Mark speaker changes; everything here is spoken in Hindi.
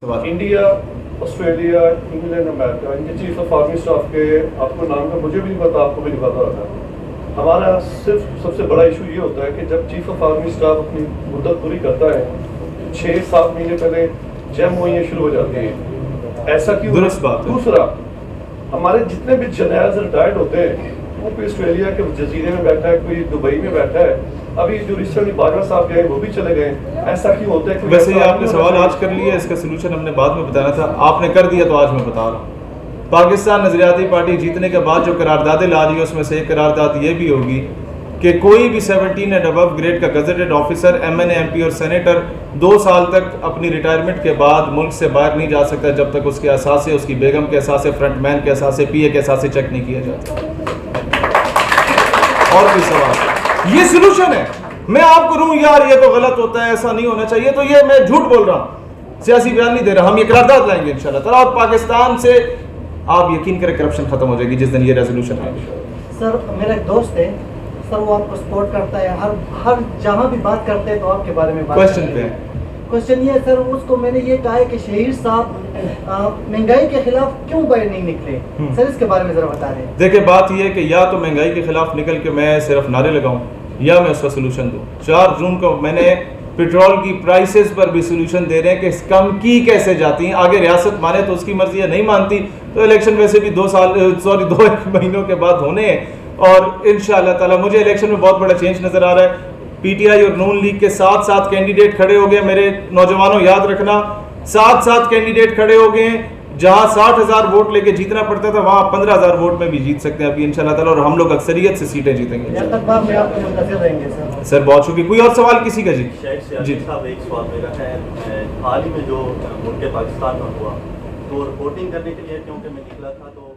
Speaker 1: इंडिया, ऑस्ट्रेलिया, इंग्लैंड, अमेरिका, इनके चीफ ऑफ आर्मी स्टाफ के आपको नाम का मुझे भी नहीं पता, आपको भी नहीं पता होगा। हमारा सिर्फ सबसे बड़ा इशू ये होता है कि जब चीफ ऑफ आर्मी स्टाफ अपनी मुद्दत पूरी करता है 6-7 महीने पहले जम हुई शुरू हो जाती है। ऐसा क्यों?
Speaker 2: दुरुस्त बात है।
Speaker 1: दूसरा, हमारे जितने भी जनरल्स रिटायर्ड होते हैं वो कोई ऑस्ट्रेलिया के जजीरे में बैठा है, कोई दुबई में बैठा है, अभी जो रिसेंटली बाजवा साहब गए वो भी चले गए। ऐसा क्यों होता है?
Speaker 2: वैसे ये आपने सवाल आज कर लिया, इसका सलूशन हमने बाद में बताना था, आपने कर दिया तो आज मैं बता रहा हूँ। पाकिस्तान नजरियाती पार्टी जीतने के बाद जो करारदादें ला रही है उसमें से एक करारदाद ये भी होगी कि कोई भी 17 एंड अबव ग्रेड का गजेटेड ऑफिसर, MNA, MP और सेनेटर 2 साल तक अपनी रिटायरमेंट के बाद मुल्क से बाहर नहीं जा सकता जब तक उसके असासे, उसकी बेगम के असासे, फ्रंटमैन के असासे, PA के असासे चेक नहीं किया जाता। और भी सवाल, ये सलूशन है। मैं आपको कहूं यार ये तो गलत होता है, ऐसा नहीं होना चाहिए, तो ये मैं झूठ बोल रहा हूं, सियासी बयान नहीं दे रहा। हम ये करारदाद लाएंगे इंशाल्लाह ताला और पाकिस्तान से आप यकीन करें करप्शन खत्म हो जाएगी जिस दिन ये रेजोल्यूशन आएगा।
Speaker 3: सर मेरा एक दोस्त है सर, वो आपको सपोर्ट करता है, हर जहां भी बात करते हैं तो आपके बारे में बात
Speaker 2: क्वेश्चन पे
Speaker 3: क्वेश्चन ये है सर, उसको मैंने ये कहा है कि शहीद साहब महंगाई के खिलाफ क्यों बाहर नहीं निकले, सर इसके बारे में जरा बता दें।
Speaker 2: देखिए बात यह है कि या तो महंगाई के खिलाफ निकल के मैं सिर्फ नारे लगाऊं या मैं उसका सोल्यूशन दूं। 4 जून को मैंने पेट्रोल की प्राइसेस पर भी सोल्यूशन दे रहे हैं कि कम की कैसे जाती हैं। आगे रियासत माने तो उसकी मर्जी है, नहीं मानती तो इलेक्शन वैसे भी 2 महीनों के बाद होने हैं और इंशाअल्लाह ताला मुझे इलेक्शन में बहुत बड़ा चेंज नजर आ रहा है। PTI और नून लीग के 7 कैंडिडेट खड़े हो गए। मेरे नौजवानों याद रखना, 7 कैंडिडेट खड़े हो गए। जहां 60,000 वोट लेके जीतना पड़ता था वहां 15,000 वोट में भी जीत सकते हैं अभी इंशाल्लाह ताला, और हम लोग अक्सरियत से सीटें जीतेंगे सर। बहुत शुक्रिया। कोई और सवाल किसी का? जी
Speaker 4: जी साहब, एक सवाल मेरा है, हाल ही में जो मुल्क पाकिस्तान में हुआ तो रिपोर्टिंग करने के लिए क्योंकि मैं निकला था तो